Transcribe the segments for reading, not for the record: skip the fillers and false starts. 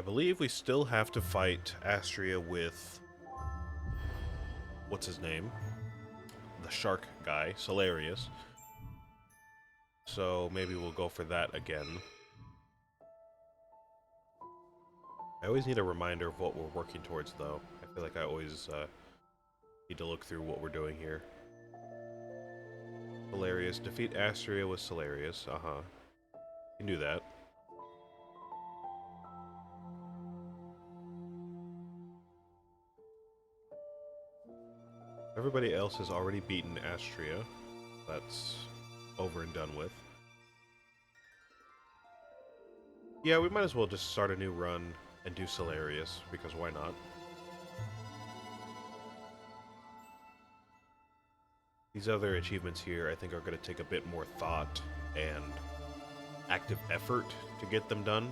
I believe we still have to fight Astrea with... what's his name? The shark guy, Solarius. So maybe we'll go for that again. I always need a reminder of what we're working towards, though. I feel like I always need to look through what we're doing here. Solarius. Defeat Astrea with Solarius. Uh-huh. You can do that. Everybody else has already beaten Astrea. That's over and done with. Yeah, we might as well just start a new run and do Solarius, because why not? These other achievements here, I think, are going to take a bit more thought and active effort to get them done.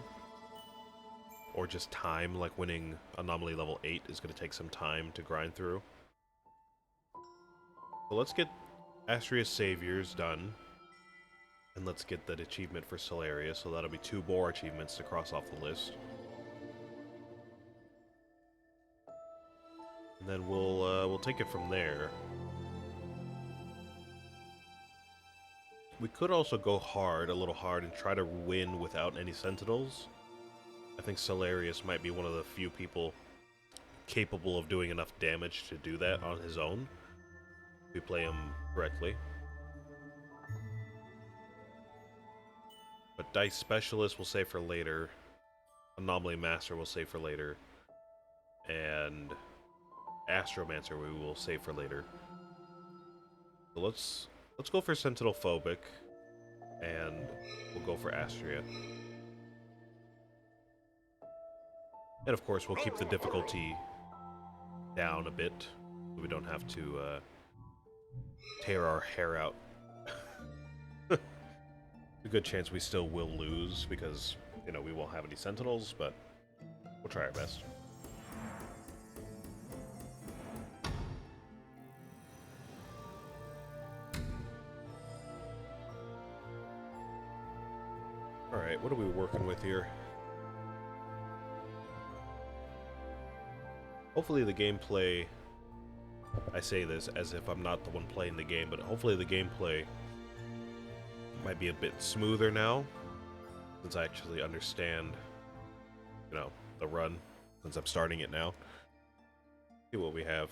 Or just time, like winning Anomaly level 8 is going to take some time to grind through. So let's get Astrea's Saviors done. And let's get that achievement for Solarius, so that'll be 2 more achievements to cross off the list. And then we'll take it from there. We could also go hard, a little hard, and try to win without any Sentinels. I think Solarius might be one of the few people capable of doing enough damage to do that on his own, if we play him correctly. But Dice Specialist we'll save for later. Anomaly Master we'll save for later. And Astromancer we will save for later. So let's go for Sentinel Phobic, and we'll go for Astrea. And of course, we'll keep the difficulty down a bit, so we don't have to tear our hair out. A good chance we still will lose, because, you know, we won't have any Sentinels, but we'll try our best. Alright, what are we working with here? Hopefully the gameplay... I say this as if I'm not the one playing the game, but hopefully the gameplay might be a bit smoother now, since I actually understand, you know, the run, since I'm starting it now. See what we have.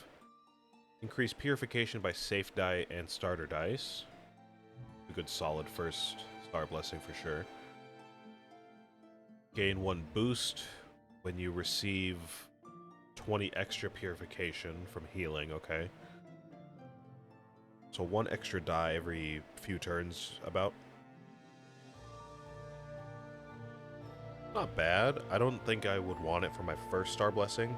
Increase purification by safe die and starter dice. A good solid first star blessing for sure. Gain 1 boost when you receive 20 extra purification from healing, okay. So 1 extra die every few turns, about. Not bad. I don't think I would want it for my first star blessing.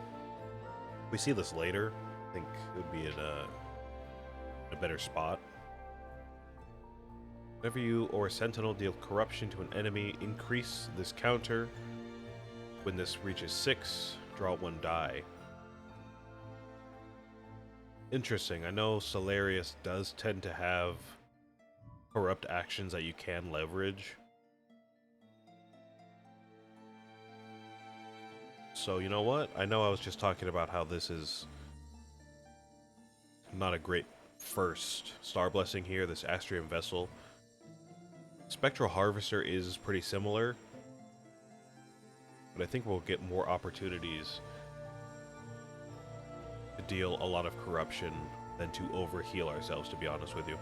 If we see this later, I think it would be in a better spot. Whenever you or a sentinel deal corruption to an enemy, increase this counter. When this reaches 6, draw 1 die. Interesting. I know Solarius does tend to have corrupt actions that you can leverage. So, you know what? I know I was just talking about how this is not a great first star blessing here, this Astrium Vessel. Spectral Harvester is pretty similar, but I think we'll get more opportunities to deal a lot of corruption than to overheal ourselves, to be honest with you.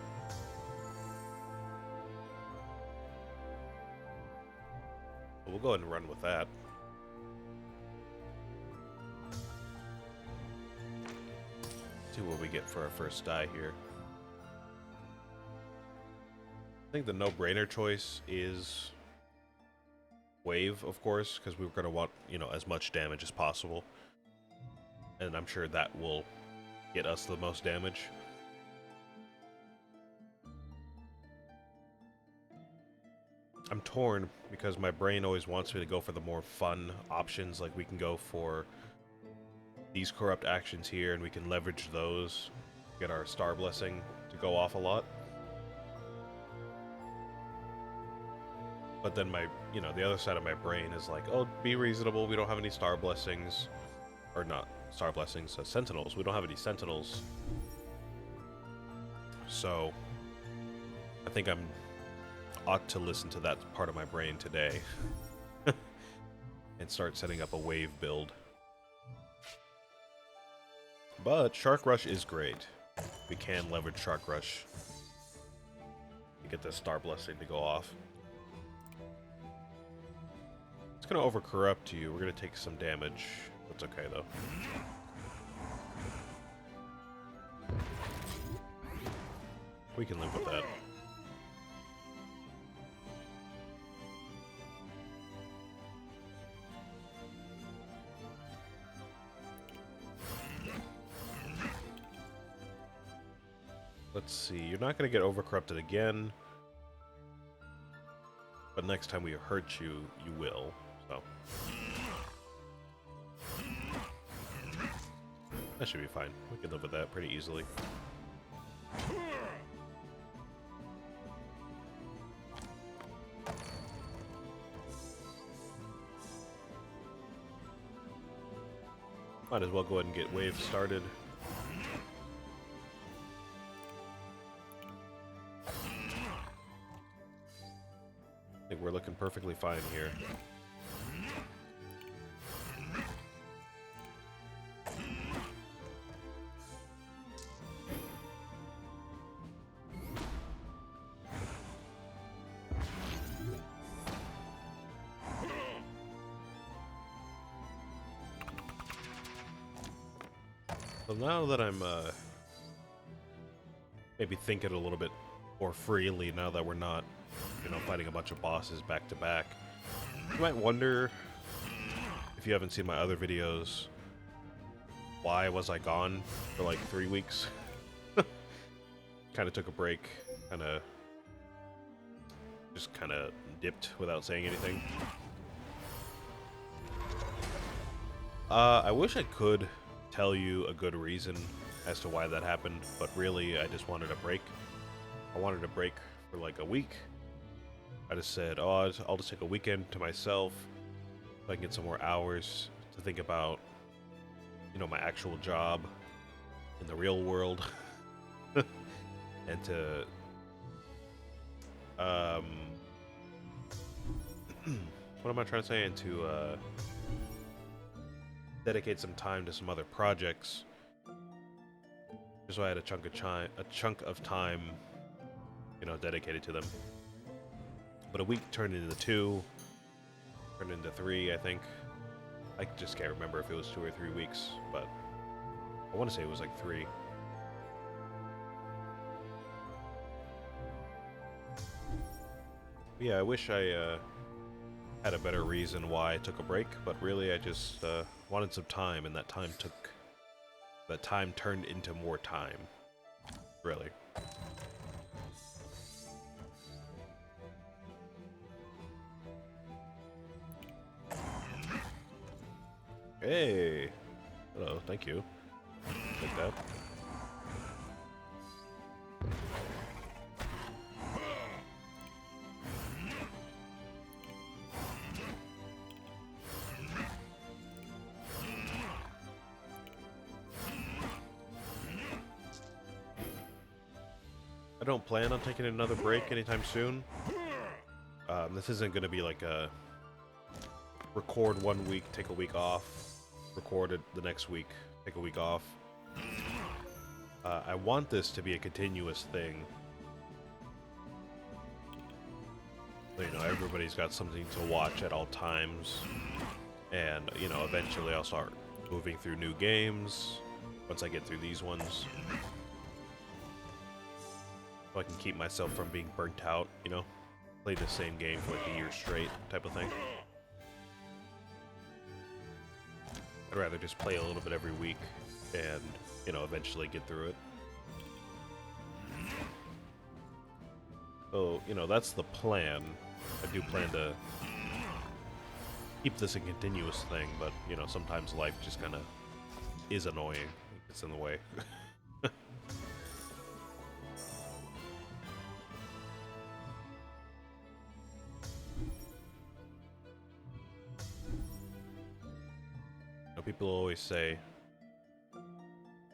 But we'll go ahead and run with that. See what we get for our first die here. I think the no-brainer choice is Wave, of course, because we're going to want, you know, as much damage as possible. And I'm sure that will get us the most damage. I'm torn because my brain always wants me to go for the more fun options, like we can go for these corrupt actions here and we can leverage those, get our star blessing to go off a lot. But then the other side of my brain is like, oh, be reasonable. We don't have any star blessings. Or not star blessings, sentinels. We don't have any sentinels. So, I think I'm ought to listen to that part of my brain today. And start setting up a wave build. But Shark Rush is great. We can leverage Shark Rush to get the star blessing to go off. It's gonna overcorrupt you. We're gonna take some damage. That's okay though. We can live with that. Let's see. You're not gonna get overcorrupted again. But next time we hurt you, you will. So that should be fine. We can live with that pretty easily. Might as well go ahead and get wave started. I think we're looking perfectly fine here. So now that I'm maybe thinking a little bit more freely, now that we're not, fighting a bunch of bosses back to back, you might wonder, if you haven't seen my other videos, why was I gone for like 3 weeks? Kind of took a break, just kind of dipped without saying anything. I wish I could tell you a good reason as to why that happened, but really I just wanted a break. I wanted a break for like a week. I just said, oh, I'll just take a weekend to myself so I can get some more hours to think about, my actual job in the real world. And to what am I trying to say? And to dedicate some time to some other projects. Just so I had a chunk of time, dedicated to them. But a week turned into 2, turned into 3, I think. I just can't remember if it was 2 or 3 weeks, but I want to say it was like 3. But yeah, I wish I had a better reason why I took a break, but really I just wanted some time, and that time turned into more time. Really. Hey! Hello, thank you. Take that. I don't plan on taking another break anytime soon. This isn't going to be like a record 1 week, take a week off, record it the next week, take a week off. I want this to be a continuous thing. So, everybody's got something to watch at all times. And, eventually I'll start moving through new games once I get through these ones. So I can keep myself from being burnt out, Play the same game for like a year straight type of thing. I'd rather just play a little bit every week and, eventually get through it. So, that's the plan. I do plan to keep this a continuous thing, but, sometimes life just kind of is annoying. It gets in the way. people always say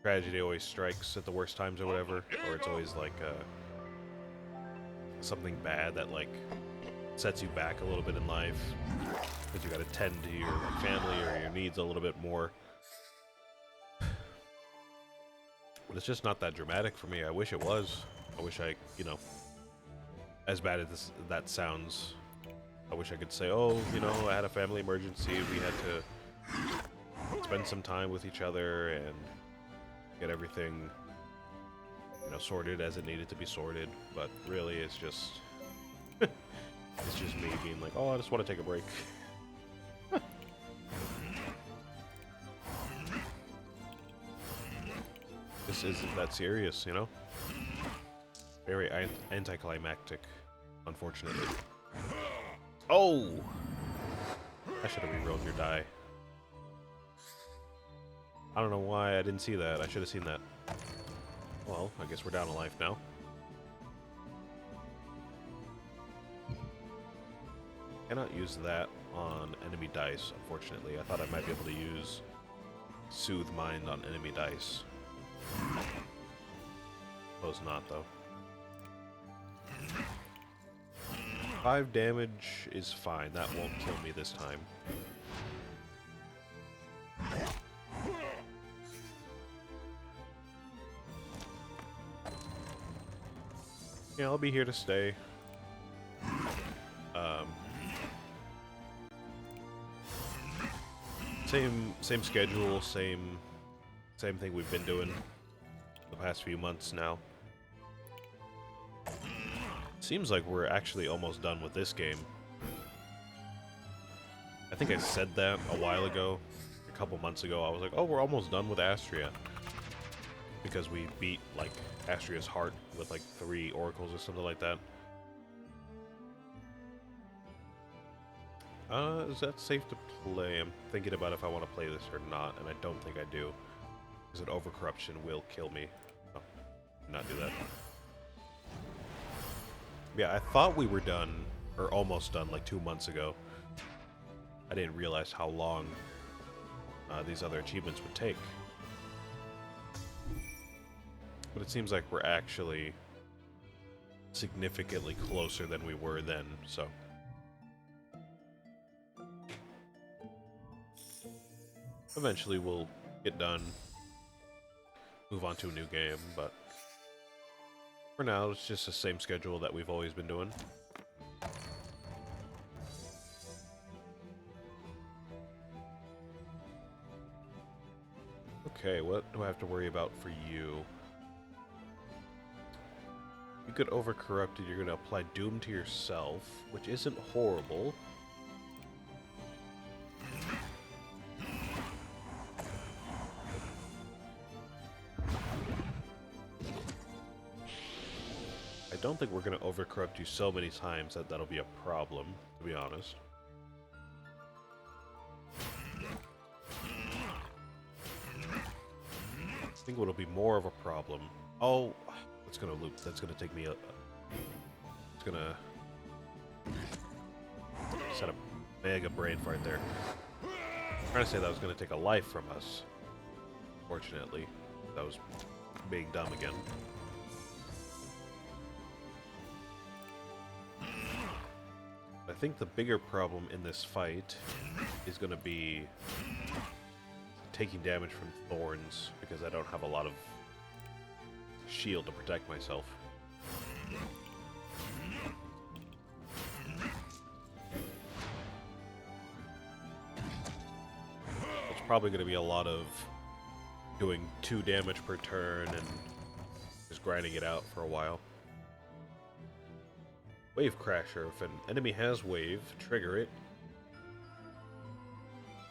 tragedy always strikes at the worst times or whatever, or it's always like something bad that like sets you back a little bit in life because you got to tend to your like, family or your needs a little bit more. But it's just not that dramatic for me. I wish it was. I wish I, you know, as bad as that sounds, I wish I could say, oh, you know, I had a family emergency. We had to spend some time with each other and get everything, you know, sorted as it needed to be sorted. But really, it's just, it's just me being like, oh, I just want to take a break. This isn't that serious, you know? Very anticlimactic, unfortunately. Oh! I should have rerolled your die. I don't know why I didn't see that. I should have seen that. Well, I guess we're down a life now. Cannot use that on enemy dice, unfortunately. I thought I might be able to use Soothe Mind on enemy dice. Suppose not, though. 5 damage is fine. That won't kill me this time. Yeah, I'll be here to stay. Same schedule, same thing we've been doing the past few months now. Seems like we're actually almost done with this game. I think I said that a while ago, a couple months ago. I was like, oh, we're almost done with Astrea. Because we beat, like, Astrea's heart with, like, 3 oracles or something like that. Is that safe to play? I'm thinking about if I want to play this or not, and I don't think I do. Because an overcorruption will kill me. Oh, not do that. Yeah, I thought we were done, or almost done, like 2 months ago. I didn't realize how long these other achievements would take. But it seems like we're actually significantly closer than we were then, so. Eventually we'll get done, move on to a new game, but for now it's just the same schedule that we've always been doing. Okay, what do I have to worry about for you? You get overcorrupted, you're going to apply Doom to yourself, which isn't horrible. I don't think we're going to overcorrupt you so many times that that'll be a problem, to be honest. I think what'll be more of a problem... Oh, it's going to loop. That's going to take me a... It's going to... set a mega brain fart there. I'm trying to say that was going to take a life from us. Fortunately. That was being dumb again. I think the bigger problem in this fight is going to be taking damage from thorns, because I don't have a lot of shield to protect myself. It's probably going to be a lot of doing 2 damage per turn and just grinding it out for a while. Wave Crasher. If an enemy has wave, trigger it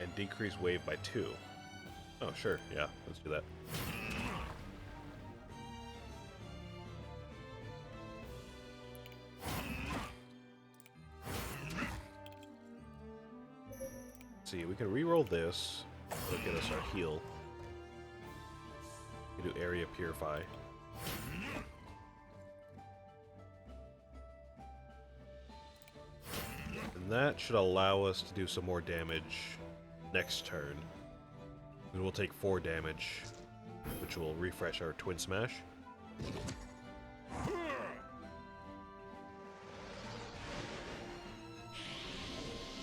and decrease wave by 2. Oh, sure. Yeah, let's do that. Let's see, we can reroll this. That'll get us our heal. We can do Area Purify. And that should allow us to do some more damage next turn. And we'll take 4 damage, which will refresh our Twin Smash.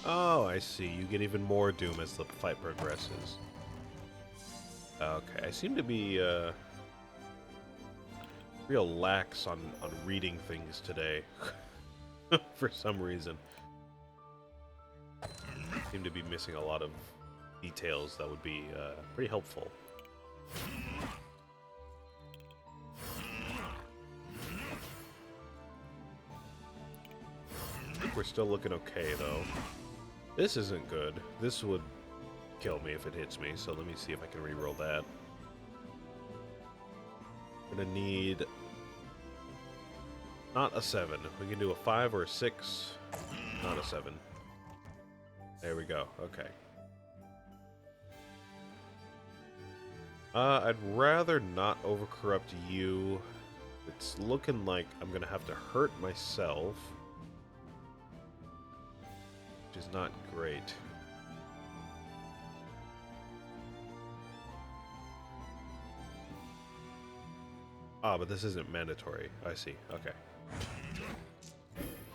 Oh, I see. You get even more Doom as the fight progresses. Okay, I seem to be real lax on reading things today. For some reason. I seem to be missing a lot of details that would be pretty helpful. I think we're still looking okay, though. This isn't good. This would kill me if it hits me, so let me see if I can reroll that. I'm gonna need... not a 7. We can do a 5 or a 6. Not a 7. There we go. Okay. I'd rather not overcorrupt you. It's looking like I'm gonna have to hurt myself, which is not great. Ah, but this isn't mandatory. I see. Okay.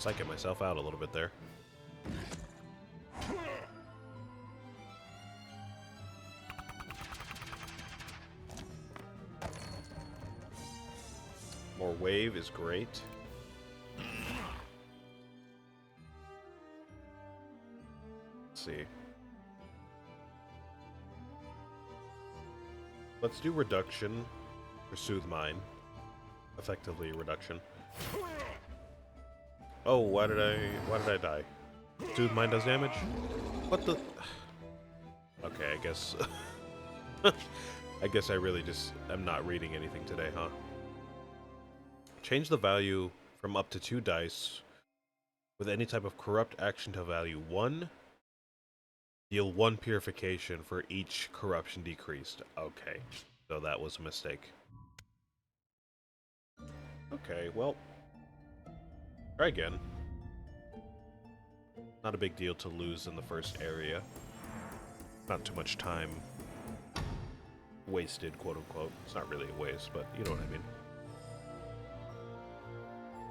Psyching myself out a little bit there. More wave is great. Let's see. Let's do reduction for Soothe Mind. Effectively reduction. Oh, why did I die? Soothe Mind does damage? What the? Okay, I guess. I guess I really just am not reading anything today, huh? Change the value from up to 2 dice with any type of corrupt action to value 1. Deal 1 purification for each corruption decreased. Okay, so that was a mistake. Okay, well, try again. Not a big deal to lose in the first area. Not too much time wasted, quote unquote. It's not really a waste, but you know what I mean.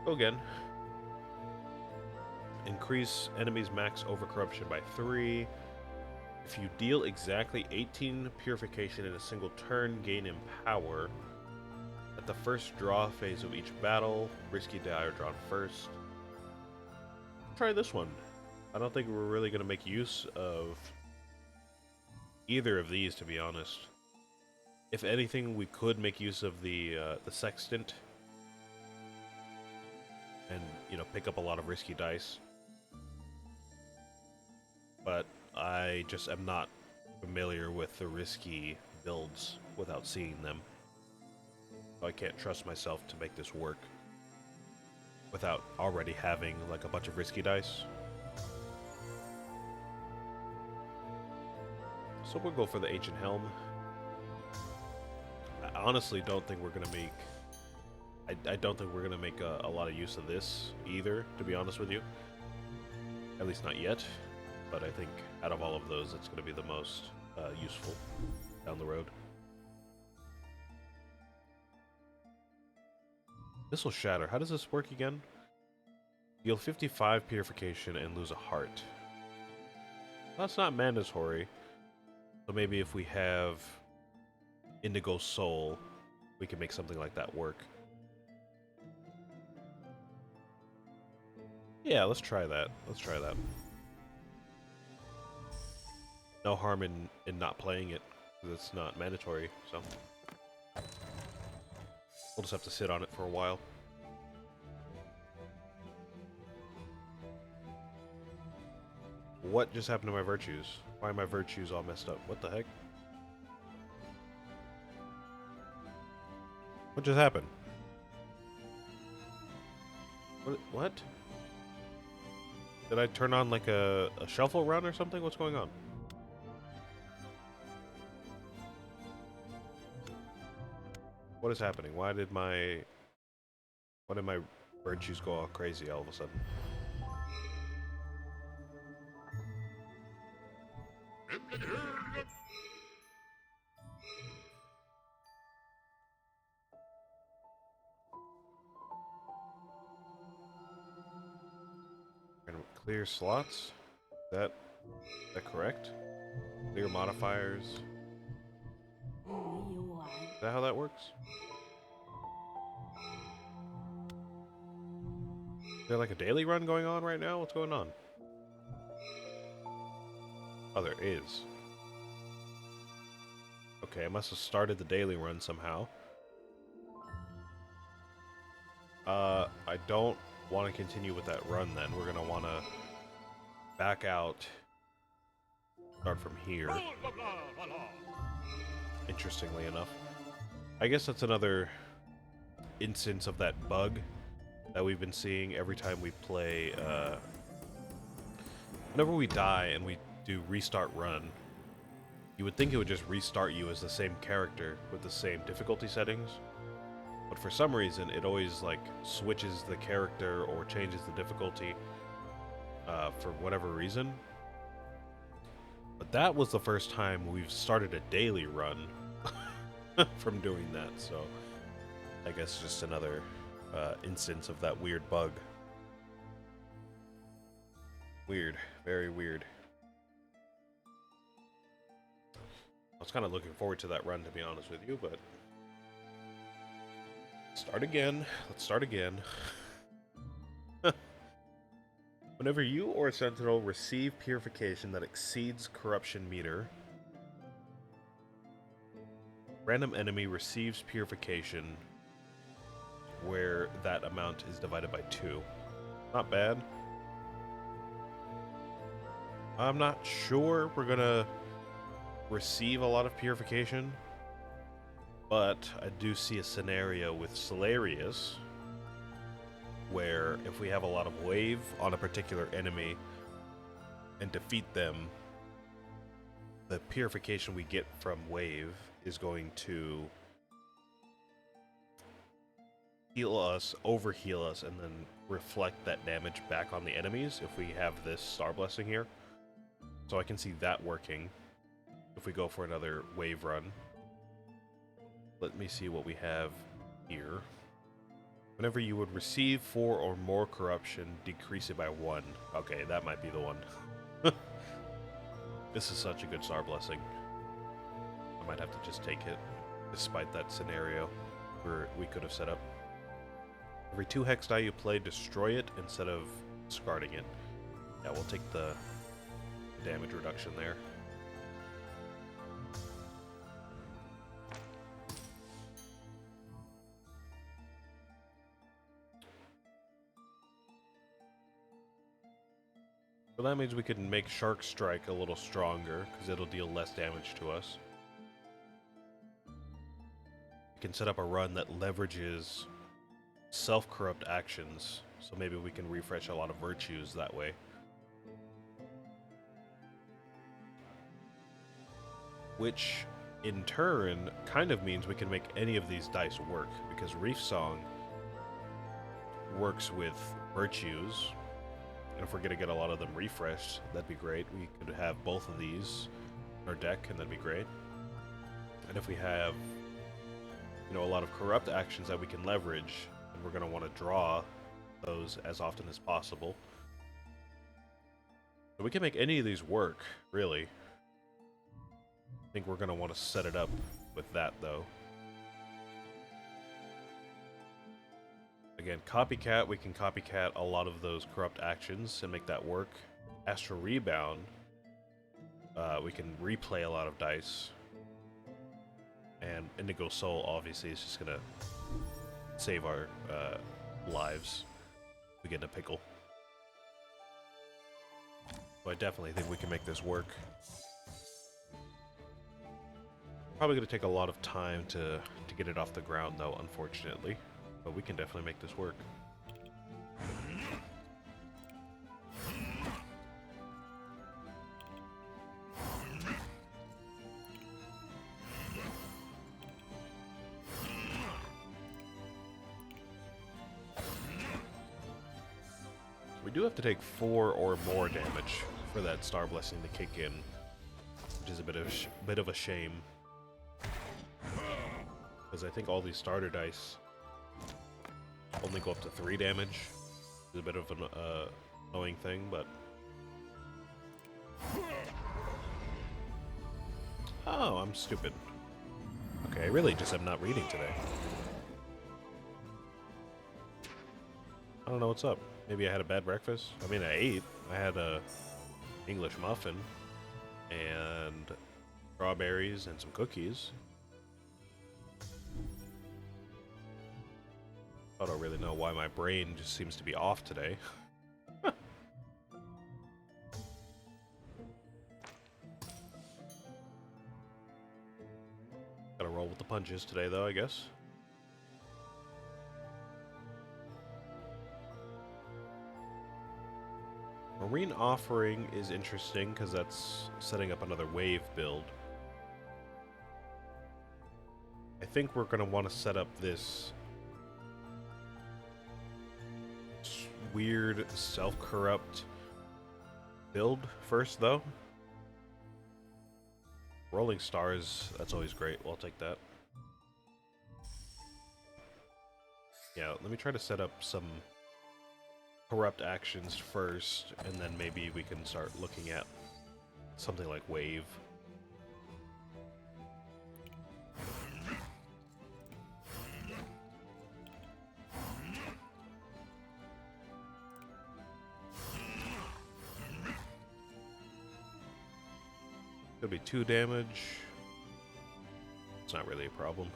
Go again. Increase enemies' max overcorruption by 3. If you deal exactly 18 purification in a single turn, gain Empower. At the first draw phase of each battle, risky die are drawn first. Try this one. I don't think we're really going to make use of either of these, to be honest. If anything, we could make use of the Sextant. And, you know, pick up a lot of risky dice. But I just am not familiar with the risky builds without seeing them. So I can't trust myself to make this work without already having, like, a bunch of risky dice. So we'll go for the Ancient Helm. I honestly don't think we're going to make... I don't think we're going to make a lot of use of this either, to be honest with you. At least not yet. But I think out of all of those, it's going to be the most useful down the road. This will shatter. How does this work again? Deal 55 purification and lose a heart. That's not mandatory. So maybe if we have Indigo Soul, we can make something like that work. Yeah, let's try that. Let's try that. No harm in not playing it, because it's not mandatory, so... We'll just have to sit on it for a while. What just happened to my virtues? Why are my virtues all messed up? What the heck? What just happened? What? Did I turn on like a shuffle run or something? What's going on? What is happening? Why did my virtues go all crazy all of a sudden? clear slots. Is that correct? Clear modifiers. Is that how that works? Is there like a daily run going on right now? What's going on? Oh, there is. Okay, I must have started the daily run somehow. I don't want to continue with that run then. We're gonna want to back out. Start from here. Interestingly enough. I guess that's another instance of that bug that we've been seeing every time we play, whenever we die and we do restart run, you would think it would just restart you as the same character with the same difficulty settings, but for some reason it always like switches the character or changes the difficulty for whatever reason. But that was the first time we've started a daily run from doing that, so I guess just another instance of that weird bug. Weird, very weird. I was kind of looking forward to that run, to be honest with you, but start again. Let's start again. Whenever you or a sentinel receive purification that exceeds corruption meter, random enemy receives purification where that amount is divided by 2. Not bad. I'm not sure we're gonna receive a lot of purification, but I do see a scenario with Solarius where if we have a lot of wave on a particular enemy and defeat them, the purification we get from wave is going to heal us, overheal us, and then reflect that damage back on the enemies if we have this Star Blessing here. So I can see that working if we go for another wave run. Let me see what we have here. Whenever you would receive 4 or more corruption, decrease it by 1. Okay, that might be the one. This is such a good Star Blessing. I might have to just take it, despite that scenario where we could have set up. Every 2 hex die you play, destroy it instead of discarding it. Yeah, we'll take the damage reduction there. So that means we can make Shark Strike a little stronger, because it'll deal less damage to us. We can set up a run that leverages self-corrupt actions, so maybe we can refresh a lot of virtues that way. Which, in turn, kind of means we can make any of these dice work, because Reef Song works with virtues. And if we're going to get a lot of them refreshed, that'd be great. We could have both of these in our deck, and that'd be great. And if we have, you know, a lot of corrupt actions that we can leverage, and we're going to want to draw those as often as possible. So we can make any of these work, really. I think we're going to want to set it up with that, though. Again, Copycat, we can copycat a lot of those corrupt actions and make that work. Astral Rebound, we can replay a lot of dice. And Indigo Soul, obviously, is just going to save our lives if we get in a pickle. So I definitely think we can make this work. Probably going to take a lot of time to get it off the ground, though, unfortunately. But we can definitely make this work. We do have to take 4 or more damage for that Star Blessing to kick in, which is a bit of a shame. Because I think all these starter dice only go up to 3 damage. It's a bit of annoying thing, but... Oh, I'm stupid. Okay, I really just am not reading today. I don't know what's up. Maybe I had a bad breakfast? I mean, I ate. I had a English muffin and strawberries and some cookies. I don't really know why my brain just seems to be off today. Gotta roll with the punches today, though, I guess. Marine Offering is interesting because that's setting up another wave build. I think we're going to want to set up this weird self-corrupt build first, though. Rolling Stars, that's always great. We'll take that. Yeah, let me try to set up some corrupt actions first, and then maybe we can start looking at something like Wave. Could be 2 damage. It's not really a problem.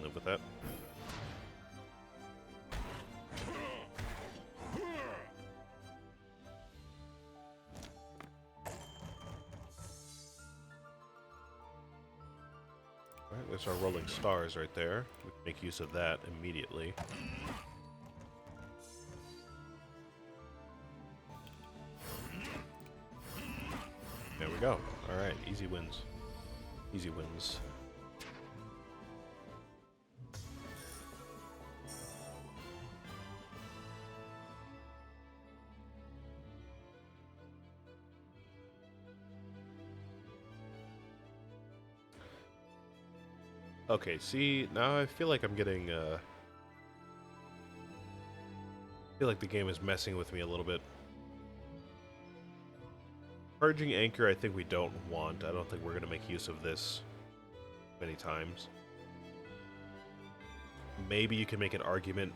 Live with that. Alright, there's our Rolling Stars right there. We can make use of that immediately. There we go. Alright, easy wins. Easy wins. Okay, see, now I feel like I'm getting, I feel like the game is messing with me a little bit. Purging Anchor, I think we don't want. I don't think we're going to make use of this many times. Maybe you can make an argument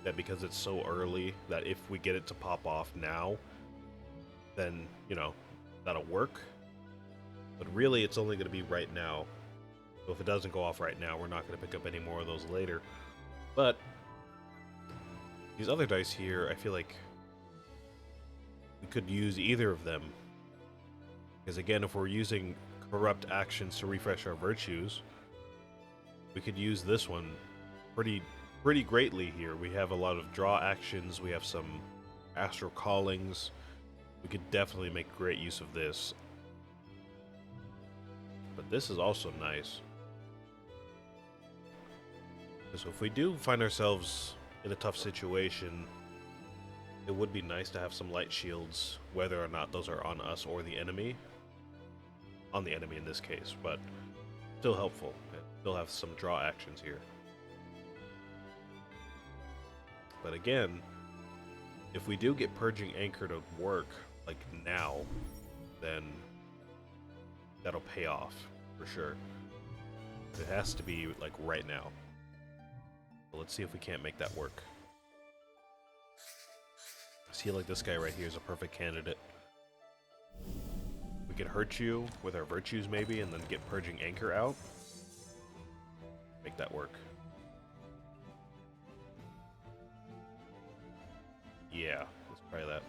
that because it's so early, that if we get it to pop off now, then, you know, that'll work. But really, it's only going to be right now. So if it doesn't go off right now, we're not going to pick up any more of those later. But these other dice here, I feel like we could use either of them. Because again, if we're using corrupt actions to refresh our virtues, we could use this one pretty greatly here. We have a lot of draw actions, we have some astral callings. We could definitely make great use of this. But this is also nice. So if we do find ourselves in a tough situation, it would be nice to have some light shields, whether or not those are on us or the enemy. On the enemy in this case, but still helpful. Still have some draw actions here. But again, if we do get Purging Anchor to work, like now, then that'll pay off, for sure. It has to be, like, right now. So let's see if we can't make that work. I feel like this guy right here is a perfect candidate. We could hurt you with our virtues, maybe, and then get Purging Anchor out. Make that work. Yeah, let's try that.